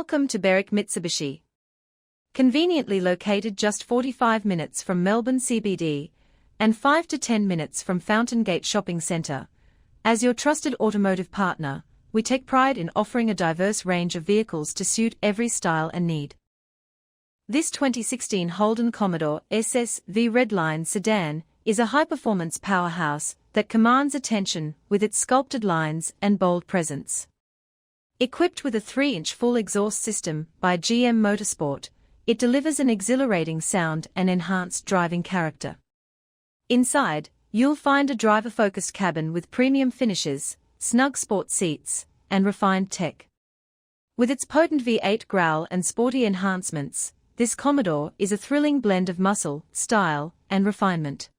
Welcome to Berwick Mitsubishi. Conveniently located just 45 minutes from Melbourne CBD and 5 to 10 minutes from Fountain Gate Shopping Centre, as your trusted automotive partner, we take pride in offering a diverse range of vehicles to suit every style and need. This 2016 Holden Commodore SSV Redline sedan is a high-performance powerhouse that commands attention with its sculpted lines and bold presence. Equipped with a 3-inch full exhaust system by GM Motorsport, it delivers an exhilarating sound and enhanced driving character. Inside, you'll find a driver-focused cabin with premium finishes, snug sport seats, and refined tech. With its potent V8 growl and sporty enhancements, this Commodore is a thrilling blend of muscle, style, and refinement.